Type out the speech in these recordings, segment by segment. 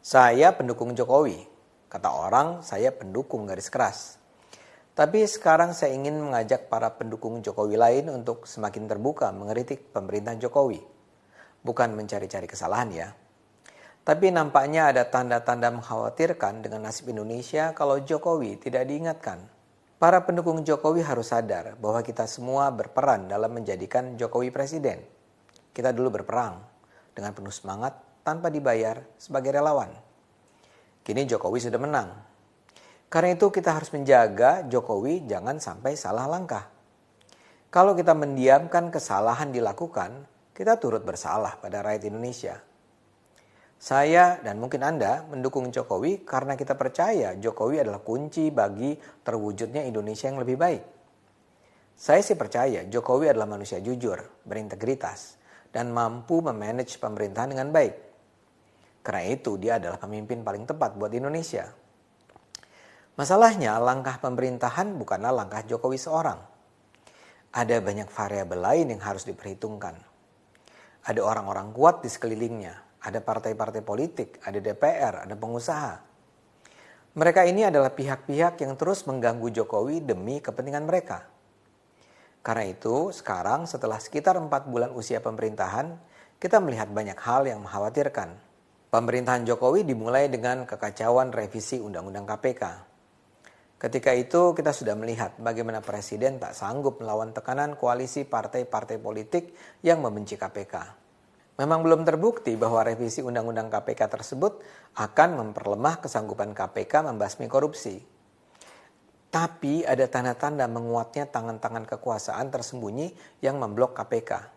Saya pendukung Jokowi. Kata orang, saya pendukung garis keras. Tapi sekarang saya ingin mengajak para pendukung Jokowi lain untuk semakin terbuka mengkritik pemerintahan Jokowi. Bukan mencari-cari kesalahan ya. Tapi nampaknya ada tanda-tanda mengkhawatirkan dengan nasib Indonesia kalau Jokowi tidak diingatkan. Para pendukung Jokowi harus sadar bahwa kita semua berperan dalam menjadikan Jokowi presiden. Kita dulu berperang dengan penuh semangat tanpa dibayar sebagai relawan. Kini Jokowi sudah menang. Karena itu kita harus menjaga Jokowi jangan sampai salah langkah. Kalau kita mendiamkan kesalahan dilakukan, kita turut bersalah pada rakyat Indonesia. Saya dan mungkin Anda mendukung Jokowi karena kita percaya Jokowi adalah kunci bagi terwujudnya Indonesia yang lebih baik. Saya sih percaya Jokowi adalah manusia jujur, berintegritas, dan mampu memanage pemerintahan dengan baik. Karena itu dia adalah pemimpin paling tepat buat Indonesia. Masalahnya langkah pemerintahan bukanlah langkah Jokowi seorang. Ada banyak variabel lain yang harus diperhitungkan. Ada orang-orang kuat di sekelilingnya. Ada partai-partai politik, ada DPR, ada pengusaha. Mereka ini adalah pihak-pihak yang terus mengganggu Jokowi demi kepentingan mereka. Karena itu, sekarang setelah sekitar 4 bulan usia pemerintahan, kita melihat banyak hal yang mengkhawatirkan. Pemerintahan Jokowi dimulai dengan kekacauan revisi Undang-Undang KPK. Ketika itu, kita sudah melihat bagaimana Presiden tak sanggup melawan tekanan koalisi partai-partai politik yang membenci KPK. Memang belum terbukti bahwa revisi Undang-Undang KPK tersebut akan memperlemah kesanggupan KPK membasmi korupsi. Tapi ada tanda-tanda menguatnya tangan-tangan kekuasaan tersembunyi yang memblok KPK.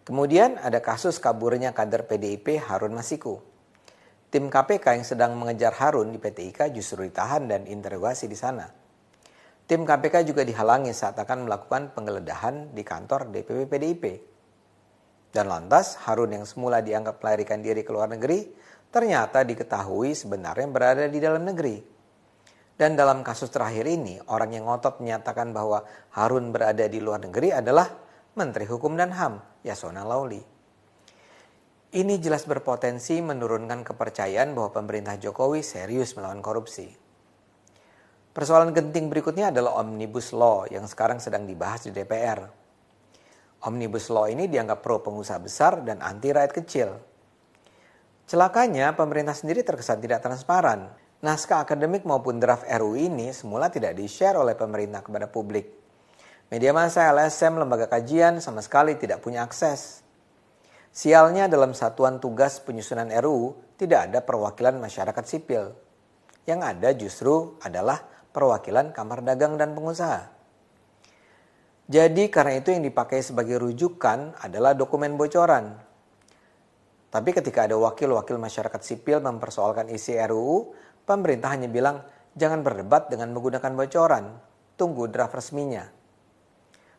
Kemudian ada kasus kaburnya kader PDIP Harun Masiku. Tim KPK yang sedang mengejar Harun di PT IKA justru ditahan dan interogasi di sana. Tim KPK juga dihalangi saat akan melakukan penggeledahan di kantor DPP PDIP. Dan lantas Harun yang semula dianggap melarikan diri ke luar negeri, ternyata diketahui sebenarnya berada di dalam negeri. Dan dalam kasus terakhir ini, orang yang ngotot menyatakan bahwa Harun berada di luar negeri adalah Menteri Hukum dan HAM, Yasona Laoly. Ini jelas berpotensi menurunkan kepercayaan bahwa pemerintah Jokowi serius melawan korupsi. Persoalan genting berikutnya adalah Omnibus Law yang sekarang sedang dibahas di DPR. Omnibus Law ini dianggap pro pengusaha besar dan anti rakyat kecil. Celakanya, pemerintah sendiri terkesan tidak transparan. Naskah akademik maupun draft RUU ini semula tidak di-share oleh pemerintah kepada publik. Media massa, LSM, lembaga kajian sama sekali tidak punya akses. Sialnya dalam satuan tugas penyusunan RUU tidak ada perwakilan masyarakat sipil. Yang ada justru adalah perwakilan Kamar Dagang dan Pengusaha. Jadi karena itu yang dipakai sebagai rujukan adalah dokumen bocoran. Tapi ketika ada wakil-wakil masyarakat sipil mempersoalkan isi RUU, pemerintah hanya bilang jangan berdebat dengan menggunakan bocoran, tunggu draft resminya.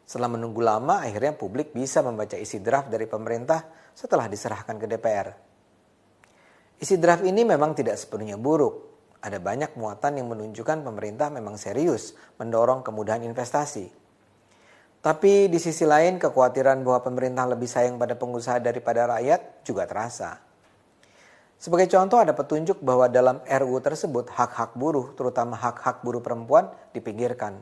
Setelah menunggu lama, akhirnya publik bisa membaca isi draft dari pemerintah setelah diserahkan ke DPR. Isi draft ini memang tidak sepenuhnya buruk. Ada banyak muatan yang menunjukkan pemerintah memang serius mendorong kemudahan investasi. Tapi di sisi lain kekhawatiran bahwa pemerintah lebih sayang pada pengusaha daripada rakyat juga terasa. Sebagai contoh ada petunjuk bahwa dalam RUU tersebut hak-hak buruh, terutama hak-hak buruh perempuan dipinggirkan.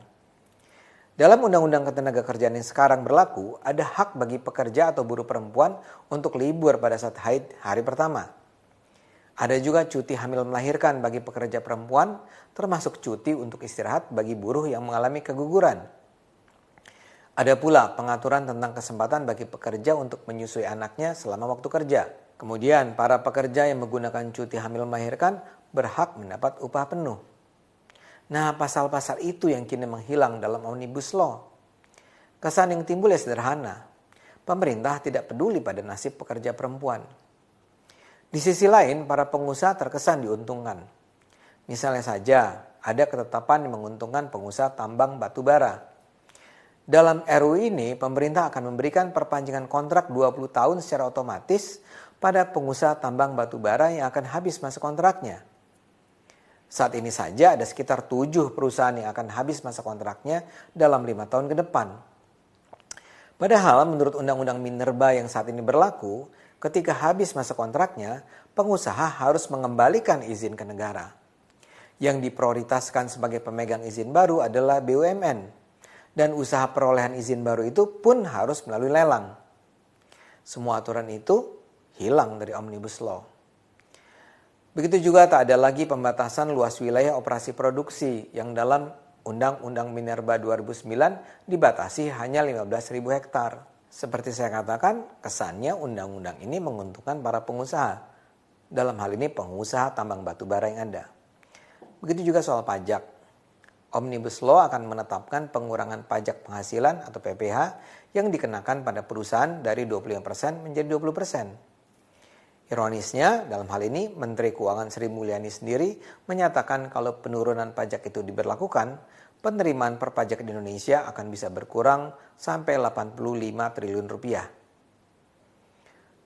Dalam Undang-Undang Ketenagakerjaan yang sekarang berlaku, ada hak bagi pekerja atau buruh perempuan untuk libur pada saat haid hari pertama. Ada juga cuti hamil melahirkan bagi pekerja perempuan, termasuk cuti untuk istirahat bagi buruh yang mengalami keguguran. Ada pula pengaturan tentang kesempatan bagi pekerja untuk menyusui anaknya selama waktu kerja. Kemudian para pekerja yang menggunakan cuti hamil melahirkan berhak mendapat upah penuh. Nah, pasal-pasal itu yang kini menghilang dalam Omnibus Law. Kesan yang timbul ya sederhana. Pemerintah tidak peduli pada nasib pekerja perempuan. Di sisi lain, para pengusaha terkesan diuntungkan. Misalnya saja, ada ketetapan yang menguntungkan pengusaha tambang batu bara. Dalam RUU ini, pemerintah akan memberikan perpanjangan kontrak 20 tahun secara otomatis pada pengusaha tambang batu bara yang akan habis masa kontraknya. Saat ini saja ada sekitar 7 perusahaan yang akan habis masa kontraknya dalam 5 tahun ke depan. Padahal menurut Undang-Undang Minerba yang saat ini berlaku, ketika habis masa kontraknya, pengusaha harus mengembalikan izin ke negara. Yang diprioritaskan sebagai pemegang izin baru adalah BUMN. Dan usaha perolehan izin baru itu pun harus melalui lelang. Semua aturan itu hilang dari Omnibus Law. Begitu juga tak ada lagi pembatasan luas wilayah operasi produksi yang dalam Undang-Undang Minerba 2009 dibatasi hanya 15.000 hektar. Seperti saya katakan, kesannya undang-undang ini menguntungkan para pengusaha. Dalam hal ini pengusaha tambang batu bara yang ada. Begitu juga soal pajak. Omnibus Law akan menetapkan pengurangan pajak penghasilan atau PPh yang dikenakan pada perusahaan dari 25% menjadi 20%. Ironisnya, dalam hal ini Menteri Keuangan Sri Mulyani sendiri menyatakan kalau penurunan pajak itu diberlakukan, penerimaan perpajak di Indonesia akan bisa berkurang sampai 85 triliun rupiah.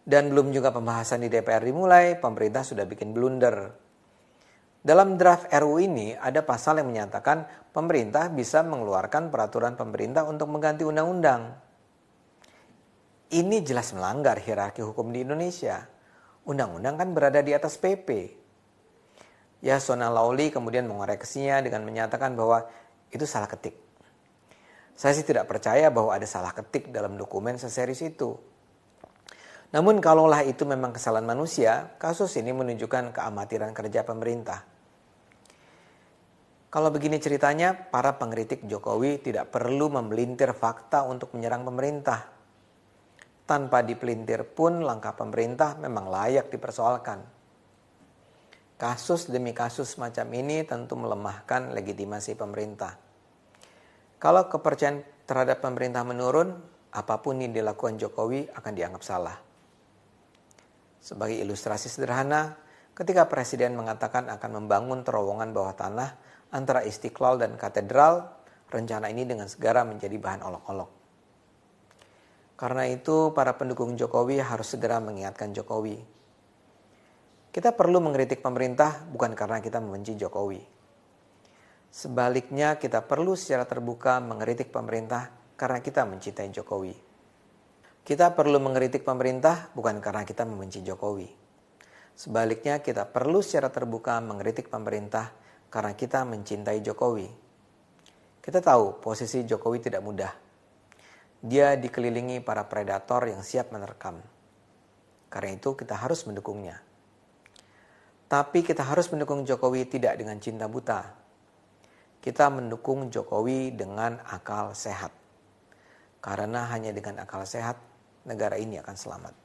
Dan belum juga pembahasan di DPR dimulai, pemerintah sudah bikin blunder. Dalam draft RUU ini ada pasal yang menyatakan pemerintah bisa mengeluarkan peraturan pemerintah untuk mengganti undang-undang. Ini jelas melanggar hierarki hukum di Indonesia. Undang-undang kan berada di atas PP. Yasona Lauli kemudian mengoreksinya dengan menyatakan bahwa itu salah ketik. Saya sih tidak percaya bahwa ada salah ketik dalam dokumen seserius itu. Namun kalaulah itu memang kesalahan manusia, kasus ini menunjukkan keamatiran kerja pemerintah. Kalau begini ceritanya, para pengkritik Jokowi tidak perlu memelintir fakta untuk menyerang pemerintah. Tanpa dipelintir pun langkah pemerintah memang layak dipersoalkan. Kasus demi kasus semacam ini tentu melemahkan legitimasi pemerintah. Kalau kepercayaan terhadap pemerintah menurun, apapun yang dilakukan Jokowi akan dianggap salah. Sebagai ilustrasi sederhana, ketika Presiden mengatakan akan membangun terowongan bawah tanah antara Istiqlal dan Katedral, rencana ini dengan segera menjadi bahan olok-olok. Karena itu, para pendukung Jokowi harus segera mengingatkan Jokowi. Kita perlu mengkritik pemerintah bukan karena kita membenci Jokowi. Sebaliknya, kita perlu secara terbuka mengkritik pemerintah karena kita mencintai Jokowi. Kita perlu mengkritik pemerintah bukan karena kita membenci Jokowi. Sebaliknya, kita perlu secara terbuka mengkritik pemerintah karena kita mencintai Jokowi. Kita tahu posisi Jokowi tidak mudah. Dia dikelilingi para predator yang siap menerkam. Karena itu kita harus mendukungnya. Tapi kita harus mendukung Jokowi tidak dengan cinta buta. Kita mendukung Jokowi dengan akal sehat. Karena hanya dengan akal sehat, negara ini akan selamat.